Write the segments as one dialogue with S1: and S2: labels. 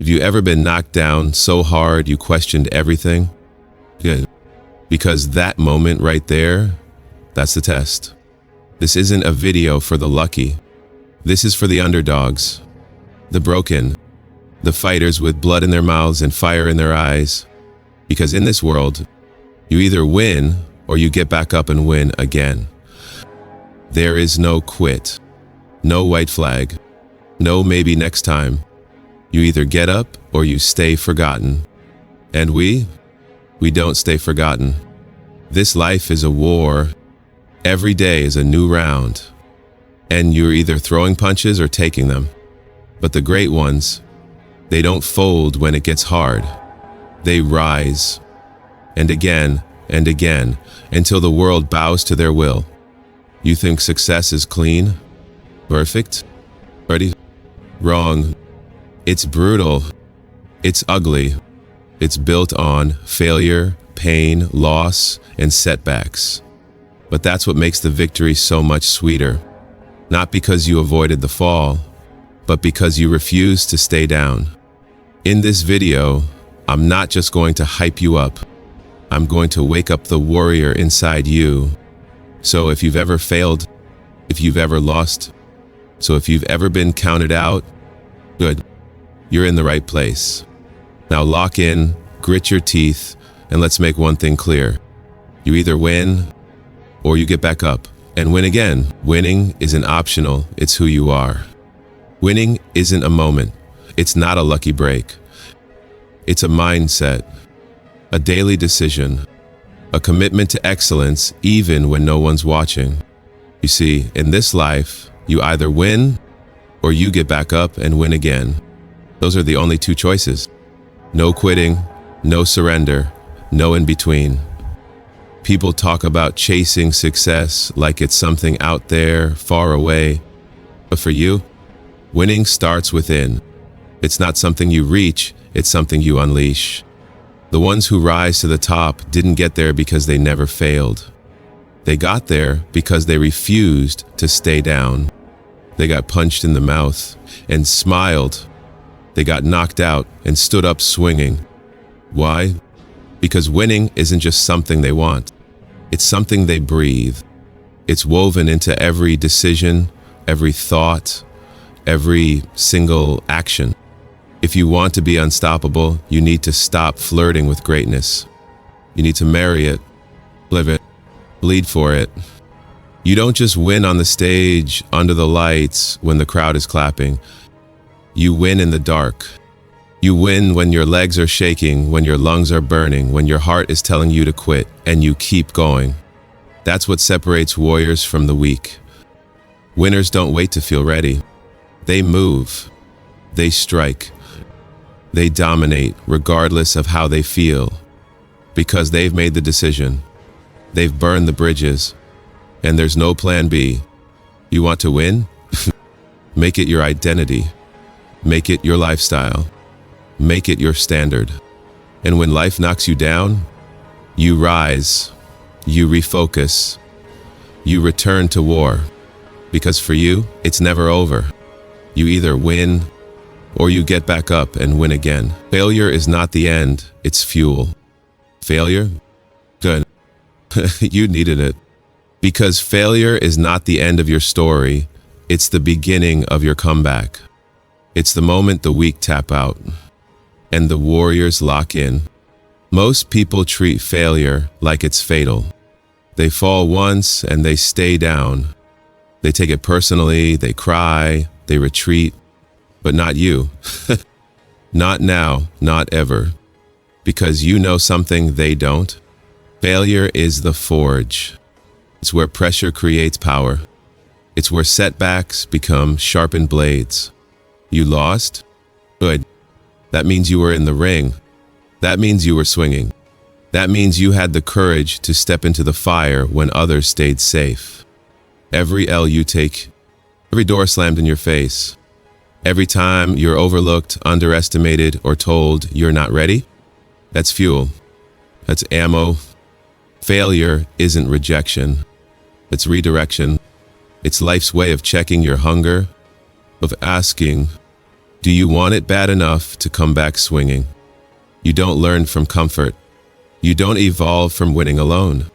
S1: Have you ever been knocked down so hard you questioned everything? Good. Because that moment right there, that's the test. This isn't a video for the lucky. This is for the underdogs, the broken, the fighters with blood in their mouths and fire in their eyes. Because in this world, you either win or you get back up and win again. There is no quit, no white flag, no maybe next time. You either get up or you stay forgotten. And we don't stay forgotten. This life is a war. Every day is a new round. And you're either throwing punches or taking them. But the great ones, they don't fold when it gets hard. They rise. And again, until the world bows to their will. You think success is clean? Perfect? Ready? Wrong. It's brutal. It's ugly. It's built on failure, pain, loss, and setbacks. But that's what makes the victory so much sweeter. Not because you avoided the fall, but because you refused to stay down. In this video, I'm not just going to hype you up. I'm going to wake up the warrior inside you. So if you've ever failed, if you've ever lost, so if you've ever been counted out, good. You're in the right place. Now lock in, grit your teeth, and let's make one thing clear. You either win or you get back up and win again. Winning isn't optional, it's who you are. Winning isn't a moment. It's not a lucky break. It's a mindset, a daily decision, a commitment to excellence even when no one's watching. You see, in this life, you either win or you get back up and win again. Those are the only two choices. No quitting, no surrender, no in between. People talk about chasing success like it's something out there, far away. But for you, winning starts within. It's not something you reach, it's something you unleash. The ones who rise to the top didn't get there because they never failed. They got there because they refused to stay down. They got punched in the mouth and smiled. They got knocked out and stood up swinging. Why? Because winning isn't just something they want. It's something they breathe. It's woven into every decision, every thought, every single action. If you want to be unstoppable, you need to stop flirting with greatness. You need to marry it, live it, bleed for it. You don't just win on the stage, under the lights, when the crowd is clapping. You win in the dark. You win when your legs are shaking, when your lungs are burning, when your heart is telling you to quit, and you keep going. That's what separates warriors from the weak. Winners don't wait to feel ready. They move. They strike. They dominate regardless of how they feel. Because they've made the decision. They've burned the bridges. And there's no plan B. You want to win? Make it your identity. Make it your lifestyle. Make it your standard. And when life knocks you down, you rise, you refocus, you return to war. Because for you, it's never over. You either win or you get back up and win again. Failure is not the end, it's fuel. Failure? Good. You needed it. Because failure is not the end of your story, it's the beginning of your comeback. It's the moment the weak tap out and the warriors lock in. Most people treat failure like it's fatal. They fall once and they stay down. They take it personally, they cry, they retreat. But not you. Not now, not ever. Because you know something they don't. Failure is the forge. It's where pressure creates power. It's where setbacks become sharpened blades. You lost? Good. That means you were in the ring. That means you were swinging. That means you had the courage to step into the fire when others stayed safe. Every L you take, every door slammed in your face, every time you're overlooked, underestimated, or told you're not ready, that's fuel. That's ammo. Failure isn't rejection. It's redirection. It's life's way of checking your hunger, of asking, Do you want it bad enough to come back swinging? You don't learn from comfort. You don't evolve from winning alone.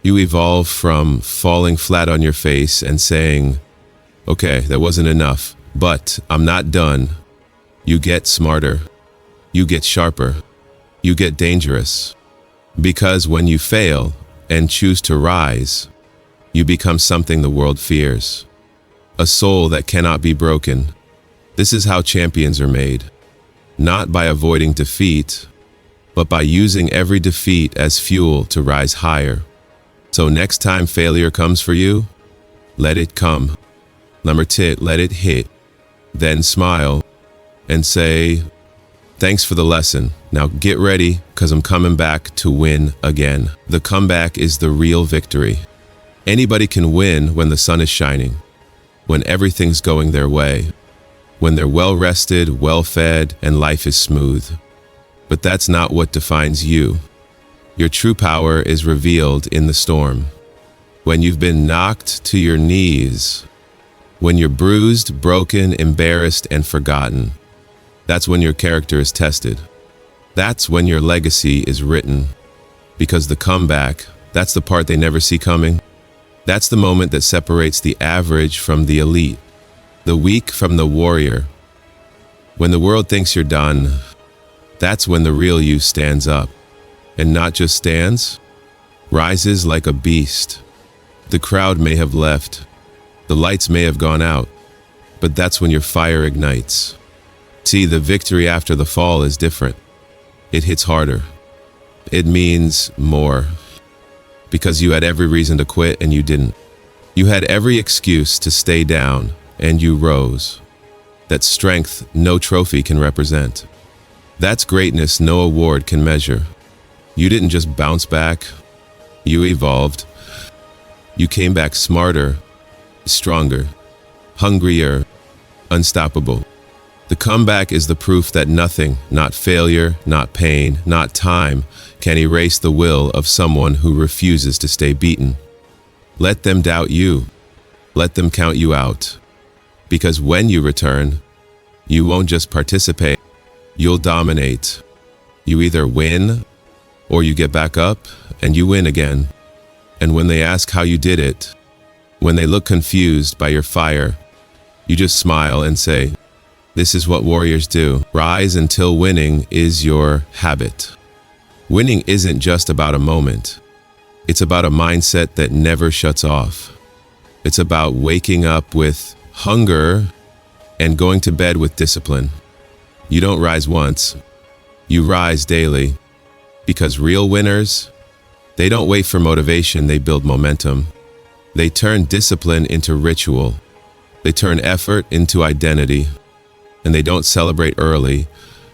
S1: You evolve from falling flat on your face and saying, okay, that wasn't enough, but I'm not done. You get smarter. You get sharper. You get dangerous. Because when you fail and choose to rise, you become something the world fears. A soul that cannot be broken. This is how champions are made. Not by avoiding defeat, but by using every defeat as fuel to rise higher. So next time failure comes for you, let it come. Number 2, let it hit. Then smile and say, thanks for the lesson. Now get ready, because I'm coming back to win again. The comeback is the real victory. Anybody can win when the sun is shining, when everything's going their way, when they're well-rested, well-fed, and life is smooth. But that's not what defines you. Your true power is revealed in the storm. When you've been knocked to your knees, when you're bruised, broken, embarrassed, and forgotten, that's when your character is tested. That's when your legacy is written. Because the comeback, that's the part they never see coming. That's the moment that separates the average from the elite, the weak from the warrior. When the world thinks you're done, that's when the real you stands up. And not just stands, rises like a beast. The crowd may have left, the lights may have gone out, but that's when your fire ignites. See, the victory after the fall is different. It hits harder. It means more. Because you had every reason to quit and you didn't. You had every excuse to stay down and you rose. That's strength no trophy can represent. That's greatness no award can measure. You didn't just bounce back. You evolved. You came back smarter, stronger, hungrier, unstoppable. The comeback is the proof that nothing, not failure, not pain, not time, can erase the will of someone who refuses to stay beaten. Let them doubt you. Let them count you out. Because when you return, you won't just participate, you'll dominate. You either win, or you get back up and you win again. And when they ask how you did it, when they look confused by your fire, you just smile and say, this is what warriors do. Rise until winning is your habit. Winning isn't just about a moment. It's about a mindset that never shuts off. It's about waking up with hunger and going to bed with discipline. You don't rise once. You rise daily. Because real winners, they don't wait for motivation, they build momentum. They turn discipline into ritual. They turn effort into identity. And they don't celebrate early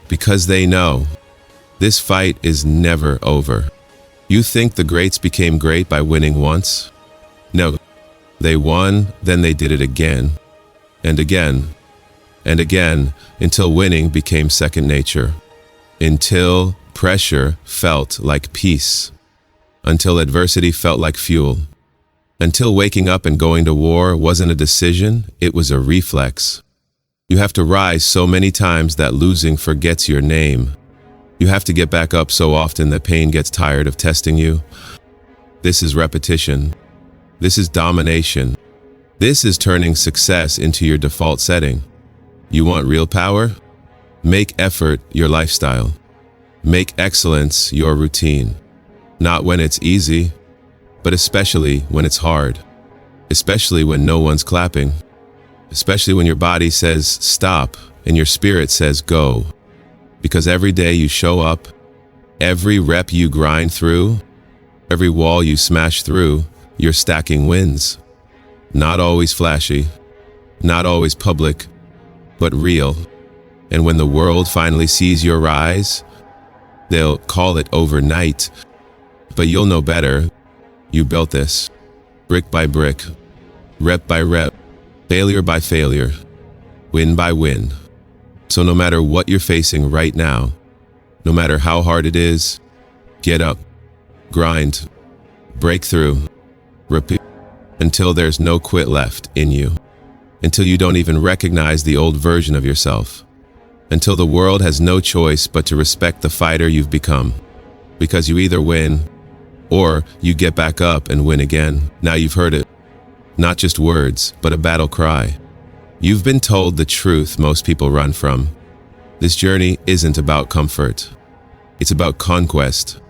S1: because they know this fight is never over. You think the greats became great by winning once? No, they won, then they did it again, and again, and again, until winning became second nature, until pressure felt like peace, until adversity felt like fuel, until waking up and going to war wasn't a decision, it was a reflex. You have to rise so many times that losing forgets your name. You have to get back up so often that pain gets tired of testing you. This is repetition. This is domination. This is turning success into your default setting. You want real power? Make effort your lifestyle. Make excellence your routine. Not when it's easy, but especially when it's hard. Especially when no one's clapping. Especially when your body says stop and your spirit says go. Because every day you show up, every rep you grind through, every wall you smash through, you're stacking wins. Not always flashy, not always public, but real. And when the world finally sees your rise, they'll call it overnight. But you'll know better. You built this, brick by brick, rep by rep. Failure by failure, win by win. So no matter what you're facing right now, no matter how hard it is, get up, grind, break through, repeat, until there's no quit left in you, until you don't even recognize the old version of yourself. until the world has no choice but to respect the fighter you've become. Because you either win, or you get back up and win again. Now you've heard it. Not just words, but a battle cry. You've been told the truth most people run from. This journey isn't about comfort. It's about conquest.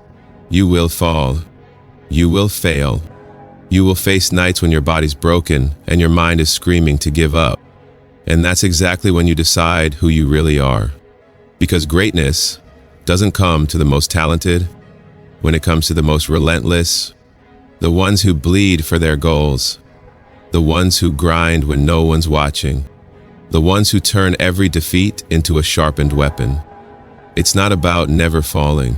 S1: You will fall. You will fail. You will face nights when your body's broken and your mind is screaming to give up. And that's exactly when you decide who you really are. Because greatness doesn't come to the most talented. When it comes to the most relentless, the ones who bleed for their goals, the ones who grind when no one's watching, the ones who turn every defeat into a sharpened weapon. It's not about never falling.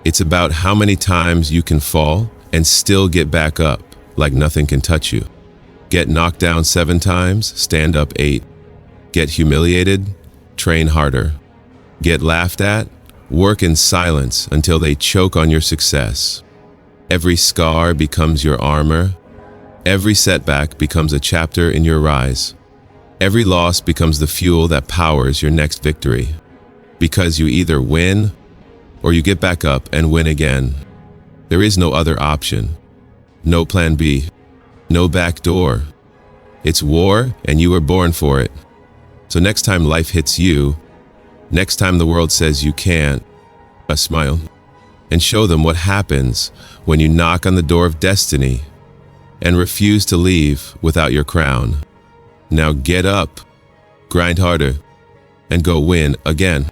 S1: It's about how many times you can fall and still get back up like nothing can touch you. Get knocked down 7 times, stand up 8. Get humiliated, train harder. Get laughed at, work in silence until they choke on your success. Every scar becomes your armor. Every setback becomes a chapter in your rise. Every loss becomes the fuel that powers your next victory. Because you either win or you get back up and win again. There is no other option. No plan B. No back door. It's war and you were born for it. So next time life hits you, next time the world says you can't, smile and show them what happens when you knock on the door of destiny and refuse to leave without your crown. Now get up, grind harder, and go win again.